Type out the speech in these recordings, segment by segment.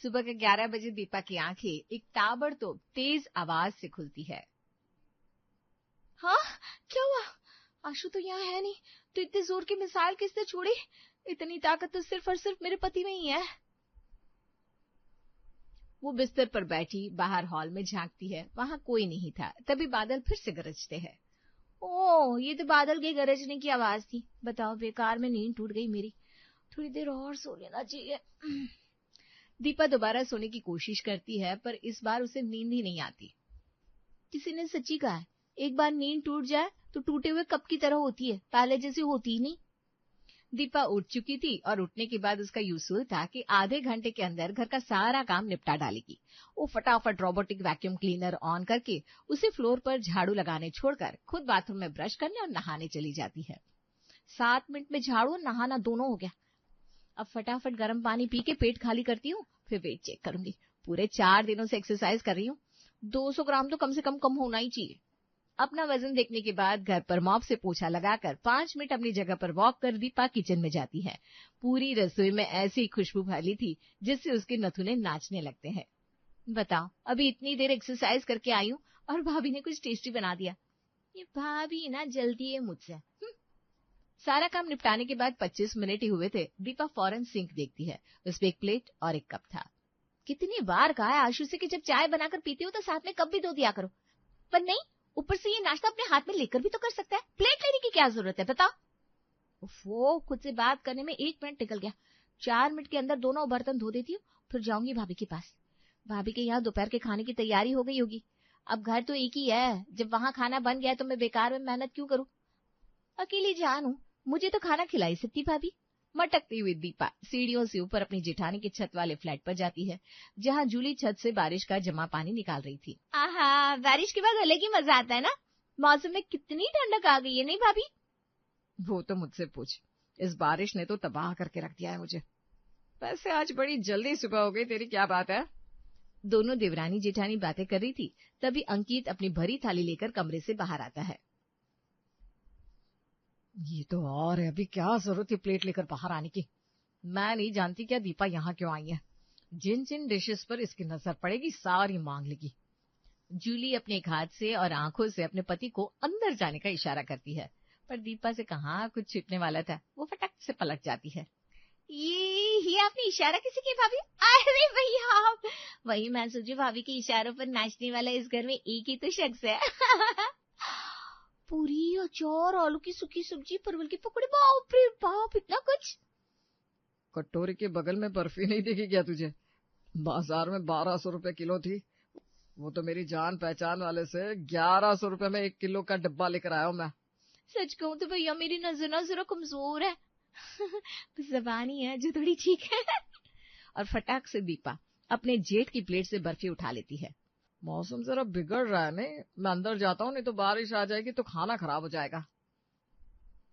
सुबह के 11 बजे दीपा की आंखें एक ताबड़तोड़ तेज आवाज से खुलती है। हाँ, क्या हुआ? आशु तो यहाँ है नहीं, तो इतने जोर की मिसाइल किसने छोड़ी? इतनी ताकत तो सिर्फ और सिर्फ मेरे पति में ही है। वो बिस्तर पर बैठी बाहर हॉल में झांकती है, वहां कोई नहीं था। तभी बादल फिर से गरजते हैं। ओह, ये तो बादल के गरजने की आवाज थी। बताओ, बेकार में नींद टूट गई मेरी। थोड़ी देर और सो लेना चाहिए। दीपा दोबारा सोने की कोशिश करती है, पर इस बार उसे नींद ही नहीं आती। किसी ने सच्ची कहा है, एक बार नींद टूट जाए तो टूटे हुए कप की तरह होती है, पहले जैसी होती ही नहीं। दीपा उठ चुकी थी और उठने के बाद उसका यूसुल था कि आधे घंटे के अंदर घर का सारा काम निपटा डालेगी। वो फटाफट रोबोटिक वैक्यूम क्लीनर ऑन करके उसे फ्लोर पर झाड़ू लगाने छोड़कर खुद बाथरूम में ब्रश करने और नहाने चली जाती है। 7 मिनट में झाड़ू और नहाना दोनों हो गया। अब फटाफट गर्म पानी पी के पेट खाली करती हूँ, फिर वेट चेक करूंगी। पूरे 4 दिनों से एक्सरसाइज कर रही हूँ, 200 ग्राम तो कम से कम होना ही चाहिए। अपना वजन देखने के बाद घर पर मॉप से पोछा लगाकर 5 मिनट अपनी जगह पर वॉक कर दीपा किचन में जाती है। पूरी रसोई में ऐसी खुशबू फैली थी जिससे उसके नथुने नाचने लगते हैं। बताओ, अभी इतनी देर एक्सरसाइज करके आई हूँ और भाभी ने कुछ टेस्टी बना दिया। ये भाभी ना जल्दी है मुझसे। सारा काम निपटाने के बाद 25 मिनट ही हुए थे। दीपा फौरन सिंक देखती है। उसपे एक प्लेट और एक कप था। कितनी बार कहा है आशु से कि जब चाय बनाकर पीती हो तो साथ में कप भी धो दिया करो, पर नहीं, ऊपर से ये नाश्ता अपने हाथ में लेकर भी तो कर सकता है। प्लेट लेने की क्या जरूरत है, बताओ। वो खुद से बात करने में 1 मिनट निकल गया। 4 मिनट के अंदर दोनों बर्तन धो देती हूँ, फिर जाऊंगी भाभी के पास। भाभी के यहाँ दोपहर के खाने की तैयारी हो गई होगी। अब घर तो एक ही है, जब वहां खाना बन गया तो मैं बेकार में मेहनत क्यों करूं। अकेली जान हूं, मुझे तो खाना खिलाई सकती भाभी। मटकती हुई दीपा सीढ़ियों से ऊपर अपनी जेठानी के छत वाले फ्लैट पर जाती है, जहां जूली छत से बारिश का जमा पानी निकाल रही थी। आहा, बारिश के बाद अलग ही मजा आता है ना। मौसम में कितनी ठंडक आ गई है, नहीं भाभी? वो तो मुझसे पूछ, इस बारिश ने तो तबाह करके रख दिया है मुझे। वैसे आज बड़ी जल्दी सुबह हो गई तेरी, क्या बात है? दोनों देवरानी जेठानी बातें कर रही थी, तभी अंकित अपनी भरी थाली लेकर कमरे से बाहर आता है। ये तो और है, अभी क्या जरूरत थी प्लेट लेकर बाहर आने की। मैं नहीं जानती क्या दीपा यहाँ क्यों आई है। जिन जिन डिशेस पर इसकी नजर पड़ेगी सारी मांग लेगी। जूली अपने एक हाथ से और आंखों से अपने पति को अंदर जाने का इशारा करती है, पर दीपा से कहाँ कुछ छिपने वाला था। वो फटक से पलट जाती है। ये आपने इशारा किसे किया भाभी? अरे भैया, वही मैं सोचू, भाभी के इशारों पर नाचने वाला इस घर में एक ही तो शख्स है। पूरी, अचार, आलू की सूखी सब्जी, परवल की पकौड़े, बाप रे बाप, इतना कुछ। कटोरी के बगल में बर्फी नहीं देखी क्या तुझे? बाजार में 1200 रुपए किलो थी, वो तो मेरी जान पहचान वाले से 1100 रुपए में 1 किलो का डब्बा लेकर आया हूं मैं। सच कहूं तो भैया मेरी नजर ना जरा कमजोर है। जबान ही है जो थोड़ी ठीक है। और फटाक से दीपा अपने जेठ की प्लेट से बर्फी उठा लेती है। मौसम जरा बिगड़ रहा है, नहीं मैं अंदर जाता हूँ, नहीं तो बारिश आ जाएगी तो खाना खराब हो जाएगा।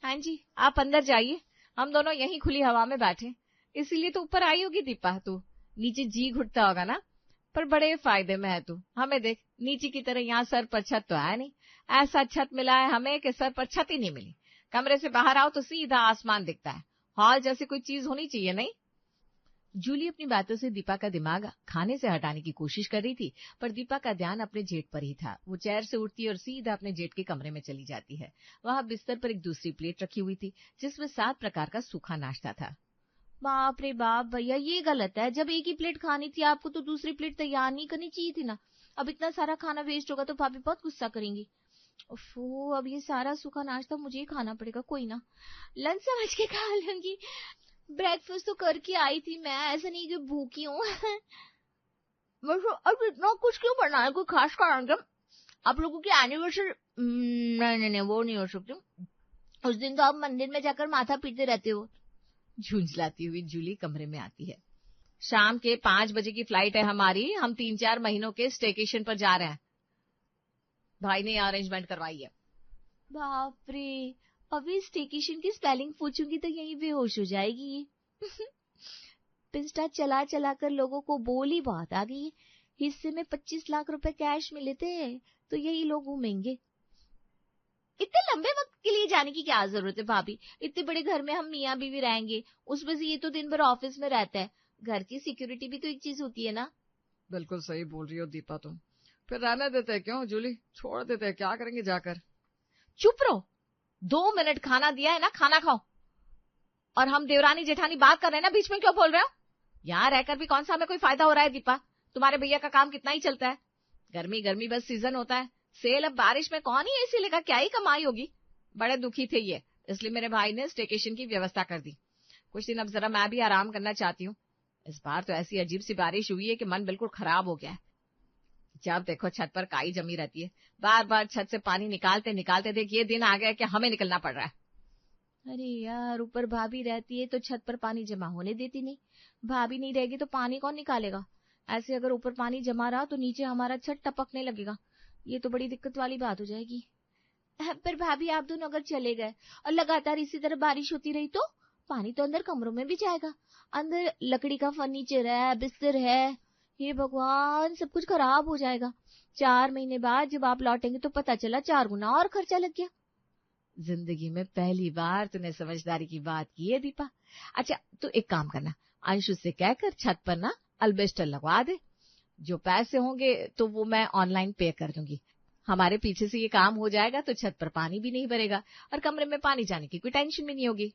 हाँ जी, आप अंदर जाइए, हम दोनों यहीं खुली हवा में बैठे। इसीलिए तो ऊपर आई होगी दीपा, तू नीचे जी घुटता होगा ना। पर बड़े फायदे में है तू, हमें देख, नीचे की तरह यहाँ सर पर छत तो है नहीं। ऐसा छत मिला है हमें कि सर पर छत ही नहीं मिली। कमरे से बाहर आओ तो सीधा आसमान दिखता है। हॉल जैसी कोई चीज होनी चाहिए, नहीं? जूली अपनी बातों से दीपा का दिमाग खाने से हटाने की कोशिश कर रही थी, पर दीपा का ध्यान अपने जेठ पर ही था। वो चेयर से उठती और सीधा अपने जेठ के कमरे में चली जाती है। वहां बिस्तर पर एक दूसरी प्लेट रखी हुई थी, जिसमें 7 प्रकार का सूखा नाश्ता था। बाप रे बाप भैया, ये गलत है। जब एक ही प्लेट खानी थी आपको तो दूसरी प्लेट तैयार नहीं करनी चाहिए थी ना। अब इतना सारा खाना वेस्ट होगा तो भाभी बहुत गुस्सा करेंगी। ओफो, अब ये सारा सूखा नाश्ता मुझे ही खाना पड़ेगा। कोई ना, लंच समझ के खा लूंगी। ब्रेकफास्ट तो करके आई थी मैं, ऐसा नहीं कि भूखी हूँ। अब इतना कुछ क्यों करना है, कोई खास कारण क्या? आप लोगों की एनिवर्सरी? नहीं, वो नहीं हो सकती। उस दिन तो आप मंदिर में जाकर माथा पीटते रहते हो। झुंझलाती हुई जूली कमरे में आती है। शाम के 5 बजे की फ्लाइट है हमारी, हम 3-4 महीनों के स्टेकेशन पर जा रहे हैं। भाई ने अरेंजमेंट करवाई है। बाप रे, अभी स्टेकेशन की स्पेलिंग पूछूंगी तो यही बेहोश हो जाएगी। पिस्टा चला चला कर लोगों को बोली बहुत आ गई। हिस्से में 25 लाख रुपए कैश मिले थे, तो यही लोग घूमेंगे। इतने लंबे वक्त के लिए जाने की क्या जरूरत है भाभी? इतने बड़े घर में हम मियाँ बीवी रहेंगे, उसमें से ये तो दिन भर ऑफिस में रहता है। घर की सिक्योरिटी भी तो एक चीज होती है ना। बिल्कुल सही बोल रही हो दीपा तुम। फिर रहने देते हैं क्यों जूली, छोड़ देते हैं, क्या करेंगे जाकर। चुप रहो, 2 मिनट खाना दिया है ना, खाना खाओ। और हम देवरानी जेठानी बात कर रहे हैं ना, बीच में क्यों बोल रहे हो? यहाँ रहकर भी कौन सा हमें कोई फायदा हो रहा है दीपा? तुम्हारे भैया का काम कितना ही चलता है, गर्मी गर्मी बस सीजन होता है, सेल अब बारिश में कौन ही एसी लेगा, क्या ही कमाई होगी। बड़े दुखी थे ये, इसलिए मेरे भाई ने स्टेकेशन की व्यवस्था कर दी। कुछ दिन अब जरा मैं भी आराम करना चाहती हूँ। इस बार तो ऐसी अजीब सी बारिश हुई है कि मन बिल्कुल खराब हो गया है। जब देखो छत पर काई जमी रहती है, बार बार छत से पानी निकालते निकालते देख ये दिन आ गया कि हमें निकलना पड़ रहा है। अरे यार, ऊपर भाभी रहती है तो छत पर पानी जमा होने देती नहीं, भाभी नहीं रहेगी तो पानी कौन निकालेगा? ऐसे अगर ऊपर पानी जमा रहा तो नीचे हमारा छत टपकने लगेगा, ये तो बड़ी दिक्कत वाली बात हो जाएगी। पर भाभी आप दोनों अगर चले गए और लगातार इसी तरह बारिश होती रही तो पानी तो अंदर कमरों में भी जाएगा, अंदर लकड़ी का फर्नीचर है, बिस्तर है, हे भगवान सब कुछ खराब हो जाएगा। 4 महीने बाद जब आप लौटेंगे तो पता चला 4 गुना और खर्चा लग गया। जिंदगी में पहली बार तूने समझदारी की बात की है दीपा। अच्छा तो एक काम करना, अंशु से कहकर छत पर ना अल्बेस्टर लगवा दे, जो पैसे होंगे तो वो मैं ऑनलाइन पे कर दूंगी। हमारे पीछे से ये काम हो जाएगा तो छत पर पानी भी नहीं भरेगा और कमरे में पानी जाने की कोई टेंशन भी नहीं होगी।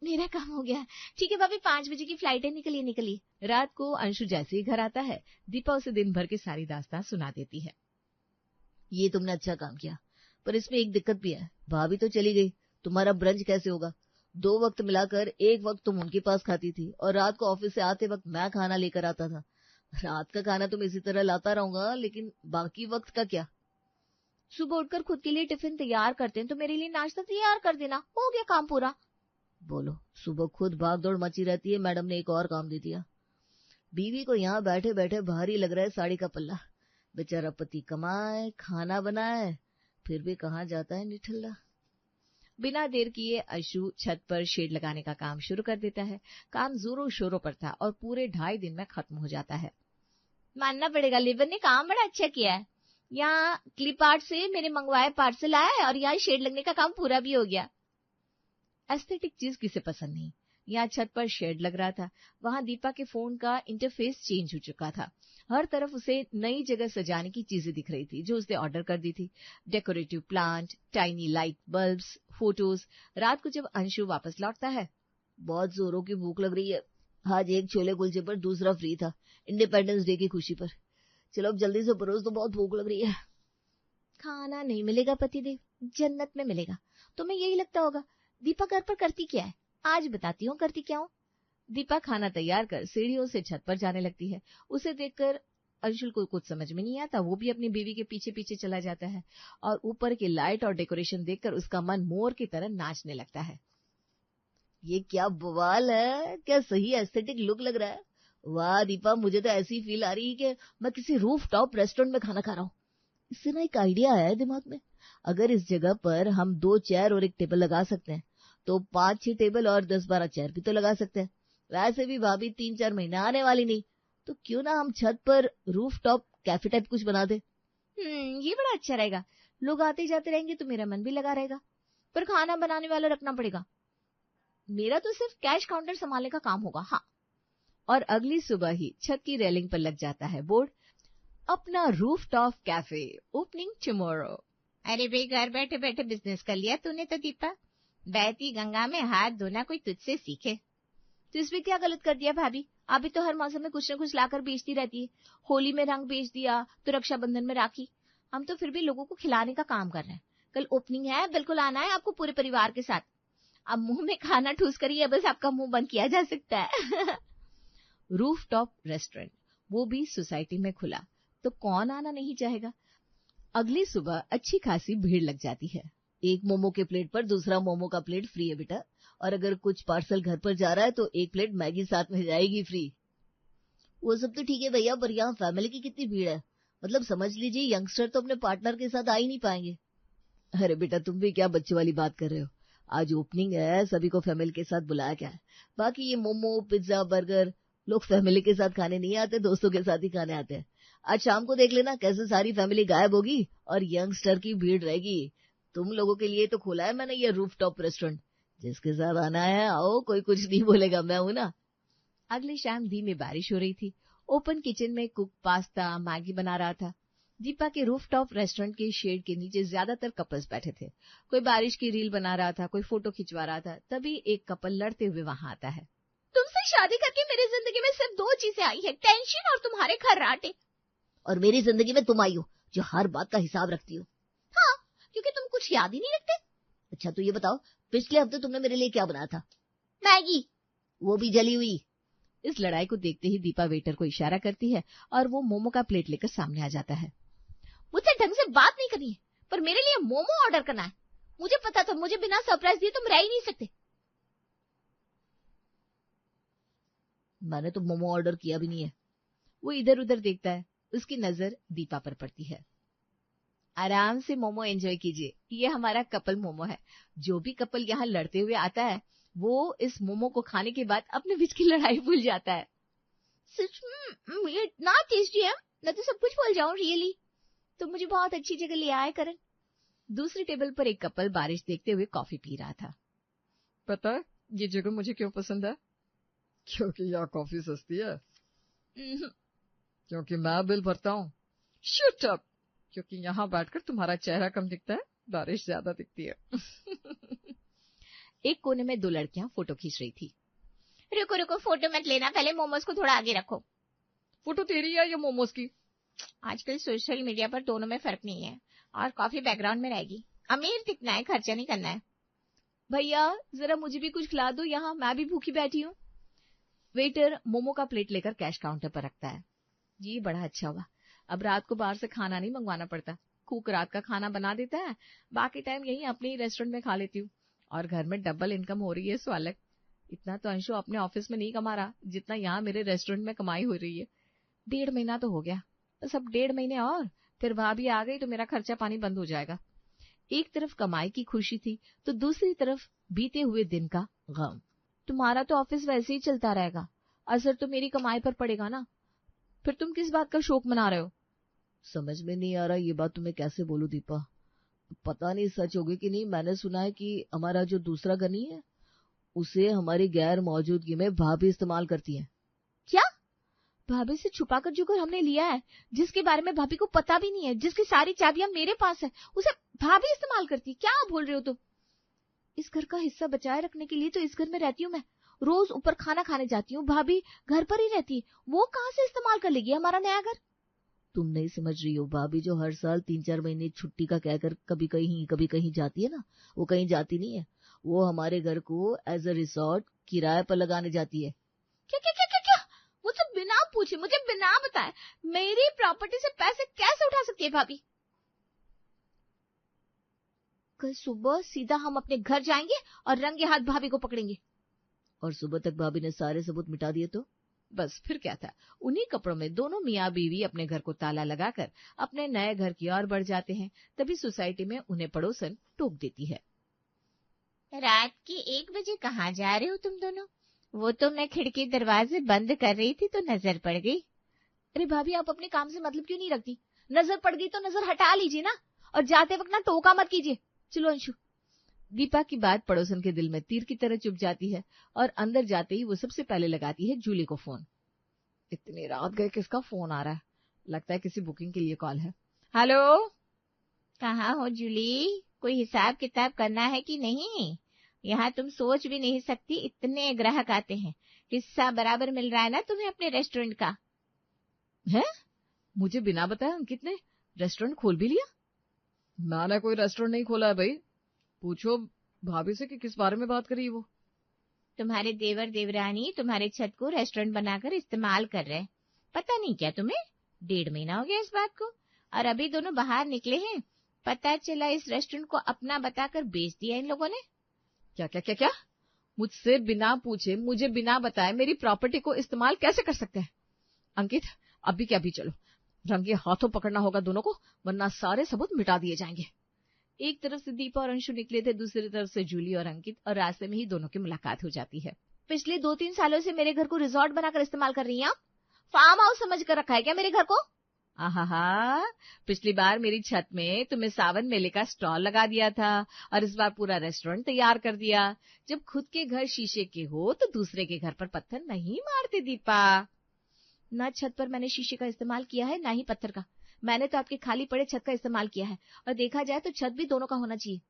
मेरा काम हो गया। ठीक है भाभी, 5 बजे की फ्लाइट है, निकलिए। रात को अंशु जैसे ही घर आता है, दीपा उसे दिन भर की सारी दास्तान सुना देती है। ये तुमने अच्छा काम किया, पर इसमें एक दिक्कत भी है, भाभी तो चली गई, तुम्हारा ब्रंच कैसे होगा? 2 वक्त मिलाकर 1 वक्त तुम उनके पास खाती थी और रात को ऑफिस से आते वक्त मैं खाना लेकर आता था। रात का खाना तुम इसी तरह लाता रहूंगा, लेकिन बाकी वक्त का क्या? सुबह उठकर खुद के लिए टिफिन तैयार करते हैं तो मेरे लिए नाश्ता तैयार कर देना, हो गया काम पूरा। बोलो, सुबह खुद भाग दौड़ मची रहती है, मैडम ने एक और काम दे दिया। बीवी को यहाँ बैठे बैठे भारी लग रहा है साड़ी का पल्ला। बेचारा पति कमाए खाना बनाए, फिर भी कहाँ जाता है निठल्ला। बिना देर किए अंशु छत पर शेड लगाने का काम शुरू कर देता है। काम जोरों शोरों पर था और पूरे 2.5 दिन में खत्म हो जाता है। मानना पड़ेगा, लेबर ने काम बड़ा अच्छा किया है। यहाँ क्लिप आर्ट से मेरे मंगवाए पार्सल आया और यहाँ शेड लगने का काम पूरा भी हो गया। एस्थेटिक चीज किसे पसंद नहीं। यहाँ छत पर शेड लग रहा था, वहां दीपा के फोन का इंटरफेस चेंज हो चुका था। हर तरफ उसे नई जगह सजाने की चीजें दिख रही थी जो उसने ऑर्डर कर दी थी। Decorative plant, tiny light bulbs, photos. रात को जब अंशु वापस लौटता है, बहुत जोरों की भूख लग रही है, आज एक छोले कुलचे पर दूसरा फ्री था, इंडिपेंडेंस डे की खुशी पर। चलो अब जल्दी से परोस दो, बहुत भूख लग रही है। खाना नहीं मिलेगा पतिदेव, जन्नत में मिलेगा। तुम्हें यही लगता होगा। दीपा घर पर करती क्या है, आज बताती हूँ करती क्या हूँ। दीपा खाना तैयार कर सीढ़ियों से छत पर जाने लगती है। उसे देखकर अंशुल को कुछ समझ में नहीं आता, वो भी अपनी बीवी के पीछे पीछे चला जाता है और ऊपर की लाइट और डेकोरेशन देखकर उसका मन मोर की तरह नाचने लगता है। ये क्या बवाल है, क्या सही एस्थेटिक लुक लग रहा है। वाह दीपा, मुझे तो ऐसी फील आ रही है कि मैं किसी रूफ टॉप रेस्टोरेंट में खाना खा रहा हूँ। इससे ना एक आइडिया आया है दिमाग में, अगर इस जगह पर हम 2 चेयर और एक टेबल लगा सकते हैं तो 5-6 टेबल और 10-12 चेयर भी तो लगा सकते हैं। वैसे भी भाभी 3-4 महीने आने वाली नहीं, तो क्यों ना हम छत पर रूफ टॉप कैफे टाइप कुछ बना दे। ये बड़ा अच्छा रहेगा, लोग आते जाते रहेंगे तो मेरा मन भी लगा रहेगा। पर खाना बनाने वाला रखना पड़ेगा, मेरा तो सिर्फ कैश काउंटर संभालने का काम होगा। हाँ। और अगली सुबह ही छत की रेलिंग पर लग जाता है बोर्ड, अपना roof top cafe opening tomorrow. अरे भाई, घर बैठे बैठे बिजनेस कर लिया तूने तो दीपा। बहती गंगा में हाथ धोना कोई तुझसे सीखे। तो इसमें क्या गलत कर दिया भाभी, अभी तो हर मौसम में कुछ न कुछ लाकर बेचती रहती है। होली में रंग बेच दिया तो रक्षाबंधन में राखी। हम तो फिर भी लोगों को खिलाने का काम कर रहे हैं। कल ओपनिंग है, बिल्कुल आना है आपको पूरे परिवार के साथ। अब मुंह में खाना ठूस करिए, बस आपका मुंह बंद किया जा सकता है। रूफ टॉप रेस्टोरेंट, वो भी सोसाइटी में खुला, तो कौन आना नहीं चाहेगा। अगली सुबह अच्छी खासी भीड़ लग जाती है। एक मोमो के प्लेट पर दूसरा मोमो का प्लेट फ्री है बेटा, और अगर कुछ पार्सल घर पर जा रहा है तो 1 प्लेट मैगी साथ में जाएगी फ्री। वो सब तो ठीक है भैया, पर यहाँ फैमिली की कितनी भीड़ है, मतलब समझ लीजिए यंगस्टर तो अपने पार्टनर के साथ आ ही नहीं पाएंगे। अरे बेटा, तुम भी क्या बच्चे वाली बात कर रहे हो, आज ओपनिंग है, सभी को फैमिली के साथ बुलाया क्या है। बाकी ये मोमो, पिज्जा, बर्गर लोग फैमिली के साथ खाने नहीं आते, दोस्तों के साथ ही खाने आते हैं। आज शाम को देख लेना कैसे सारी फैमिली गायब होगी और यंगस्टर की भीड़ रहेगी। तुम लोगों के लिए तो खोला है मैंने ये रूफ टॉप रेस्टोरेंट, जिसके साथ आना है आओ, कोई कुछ नहीं बोलेगा, मैं हूं ना। अगली शाम धीमी बारिश हो रही थी। ओपन किचन में कुक पास्ता मैगी बना रहा था। दीपा के रूफटॉप रेस्टोरेंट के शेड के नीचे ज्यादातर कपल्स बैठे थे। कोई बारिश की रील बना रहा था, कोई फोटो खिंचवा रहा था। तभी एक कपल लड़ते हुए वहां आता है। तुमसे शादी करके मेरी जिंदगी में सिर्फ 2 चीजें आई है, टेंशन और तुम्हारे खर्राटे। और मेरी जिंदगी में तुम आई हो जो हर बात का हिसाब रखती हो। हाँ, क्योंकि तुम कुछ याद ही नहीं रखते। अच्छा तो ये बताओ, पिछले हफ्ते तुमने मेरे लिए क्या बनाया था? मैगी, वो भी जली हुई। इस लड़ाई को देखते ही दीपा वेटर को इशारा करती है और वो मोमो का प्लेट लेकर सामने आ जाता है। मुझसे ढंग से बात नहीं करनी है, पर मेरे लिए मोमो ऑर्डर करना है। मुझे पता था मुझे बिना सरप्राइज दिए तुम रह ही नहीं सकते। मैंने तो मोमो ऑर्डर किया भी नहीं है। वो इधर उधर देखता है। उसकी नजर दीपा पर पड़ती है। आराम से मोमो एंजॉय कीजिए, ये हमारा कपल मोमो है। जो भी कपल यहाँ लड़ते हुए आता है वो इस मोमो को खाने के बाद अपने बीच की लड़ाई भूल जाता है। सच में ये इतना टेस्टी है, मैं तो सब कुछ भूल जाऊं रियली। तो मुझे बहुत अच्छी जगह ले आए करण। दूसरी टेबल पर एक कपल बारिश देखते हुए कॉफी पी रहा था। पता है ये जगह मुझे क्यों पसंद है? क्योंकि यहाँ कॉफी सस्ती है। क्योंकि मैं बिल भरता हूँ। Shut up. क्योंकि यहाँ बैठकर तुम्हारा चेहरा कम दिखता है, बारिश ज्यादा दिखती है। एक कोने में 2 लड़कियां फोटो खींच रही थी। रुको रुको, फोटो मत लेना, पहले मोमोज को थोड़ा आगे रखो। फोटो तेरी है या मोमोज की? आजकल सोशल मीडिया पर दोनों में फर्क नहीं है, और कॉफी बैकग्राउंड में रहेगी। अमीर दिखना है, खर्चा नहीं करना है। भैया जरा मुझे भी कुछ खिला दो, यहाँ मैं भी भूखी बैठी हूँ। वेटर मोमो का प्लेट लेकर कैश काउंटर पर रखता है। ये बड़ा अच्छा हुआ, अब रात को बाहर से खाना नहीं मंगवाना पड़ता। कुक रात का खाना बना देता है, बाकी टाइम यहीं अपने ही रेस्टोरेंट में खा लेती हूँ। और घर में डबल इनकम हो रही है, सो अलग। इतना तो अंशु अपने ऑफिस में नहीं कमा रहा जितना यहाँ मेरे रेस्टोरेंट में कमाई हो रही है। 1.5 महीना तो हो गया, बस अब 1.5 महीने और, फिर भाभी आ गई तो मेरा खर्चा पानी बंद हो जाएगा। एक तरफ कमाई की खुशी थी तो दूसरी तरफ बीते हुए दिन का गम। तुम्हारा तो ऑफिस वैसे ही चलता रहेगा, असर तो मेरी कमाई पर पड़ेगा ना, फिर तुम किस बात का शोक मना रहे हो? समझ में नहीं आ रहा ये बात तुम्हें कैसे बोलूं दीपा। पता नहीं सच होगी कि नहीं, मैंने सुना है कि हमारा जो दूसरा गनी है उसे हमारी गैर मौजूदगी में भाभी इस्तेमाल करती है। क्या? भाभी से छुपाकर जो घर हमने लिया है, जिसके बारे में भाभी को पता भी नहीं है, जिसकी सारी चाबियां मेरे पास है, उसे भाभी इस्तेमाल करती है? क्या बोल रहे हो तुम? इस घर का हिस्सा बचाए रखने के लिए तो इस घर में रहती हूँ मैं, रोज ऊपर खाना खाने जाती हूँ, भाभी घर पर ही रहती है, वो कहाँ से इस्तेमाल कर लेगी हमारा नया घर? तुम नहीं समझ रही हो, भाभी जो हर साल 3-4 महीने छुट्टी का कहकर कभी कहीं जाती है ना, वो कहीं जाती नहीं है, वो हमारे घर को एज अ रिसोर्ट किराए पर लगाने जाती है। क्या क्या क्या क्या क्या? मुझसे बिना पूछे, मुझे बिना बताए मेरी प्रॉपर्टी से पैसे कैसे उठा सकती है भाभी? कल सुबह सीधा हम अपने घर जाएंगे और रंगे हाथ भाभी को पकड़ेंगे। और सुबह तक भाभी ने सारे सबूत मिटा दिए तो? बस फिर क्या था। उन्हीं कपड़ों में दोनों मियाँ बीवी अपने घर को ताला लगाकर अपने नए घर की ओर बढ़ जाते हैं। तभी सोसाइटी में उन्हें पड़ोसन टोक देती है। रात के 1 बजे कहाँ जा रहे हो तुम दोनों? वो तो मैं खिड़की दरवाजे बंद कर रही थी तो नजर पड़ गई। अरे भाभी आप अपने काम से मतलब क्यों नहीं रखती? नजर पड़ गई तो नजर हटा लीजिए ना, और जाते वक्त ना टोका मत कीजिए। चलो अंशु। दीपा की बात पड़ोसन के दिल में तीर की तरह चुभ जाती है और अंदर जाते ही वो सबसे पहले लगाती है जूली को फोन। इतनी रात गए किसका फोन आ रहा है? लगता है किसी बुकिंग के लिए कॉल है। हेलो, कहाँ हो जूली? कोई हिसाब किताब करना है कि नहीं? यहाँ तुम सोच भी नहीं सकती इतने ग्राहक आते हैं, हिस्सा बराबर मिल रहा है ना तुम्हें अपने रेस्टोरेंट का? है? मुझे बिना बताए अंकित ने रेस्टोरेंट खोल भी लिया? मैंने कोई रेस्टोरेंट नहीं खोला है भाई। पूछो भाभी से कि किस बारे में बात करी वो। तुम्हारे देवर देवरानी तुम्हारे छत को रेस्टोरेंट बनाकर इस्तेमाल कर रहे हैं। पता नहीं क्या तुम्हें? 1.5 महीना हो गया इस बात को, और अभी दोनों बाहर निकले हैं। पता चला इस रेस्टोरेंट को अपना बताकर बेच दिया इन लोगों ने। क्या क्या क्या क्या? मुझसे बिना पूछे, मुझे बिना बताए मेरी प्रॉपर्टी को इस्तेमाल कैसे कर सकते हैं? अंकित अभी के अभी चलो, रंगे हाथों पकड़ना होगा दोनों को, वरना सारे सबूत मिटा दिए जाएंगे। एक तरफ से दीपा और अंशु निकले थे, दूसरी तरफ से जूली और अंकित, और रास्ते में ही दोनों की मुलाकात हो जाती है। पिछले 2-3 सालों से मेरे घर को रिजॉर्ट बनाकर इस्तेमाल कर रही हैं आप? फार्म हाउस समझ कर रखा है क्या मेरे घर को? आहा, पिछली बार मेरी छत में तुमने सावन मेले का स्टॉल लगा दिया था और इस बार पूरा रेस्टोरेंट तैयार कर दिया। जब खुद के घर शीशे के हो तो दूसरे के घर पर पत्थर नहीं मारते दीपा। ना छत पर मैंने शीशे का इस्तेमाल किया है, ना ही पत्थर का। मैंने तो आपके खाली पड़े छत का इस्तेमाल किया है, और देखा जाए तो छत भी दोनों का होना चाहिए।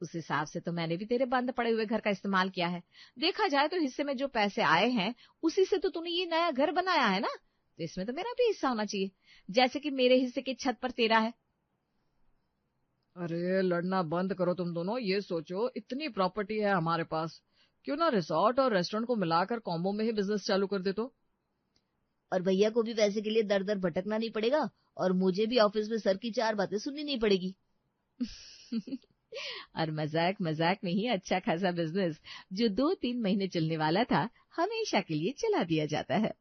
उस हिसाब से तो मैंने भी तेरे बंद पड़े हुए घर का इस्तेमाल किया है। देखा जाए तो हिस्से में जो पैसे आए हैं उसी से तो तूने ये नया घर बनाया है ना, तो इसमें तो मेरा भी हिस्सा होना चाहिए, जैसे कि मेरे हिस्से की छत पर तेरा है। अरे लड़ना बंद करो तुम दोनों। ये सोचो इतनी प्रॉपर्टी है हमारे पास, क्यों ना रिसोर्ट और रेस्टोरेंट को मिलाकर कॉम्बो में ही बिजनेस चालू कर दे तो। और भैया को भी पैसे के लिए दर दर भटकना नहीं पड़ेगा, और मुझे भी ऑफिस में सर की 4 बातें सुननी नहीं पड़ेगी। और मजाक मजाक में ही अच्छा खासा बिजनेस जो 2-3 महीने चलने वाला था, हमेशा के लिए चला दिया जाता है।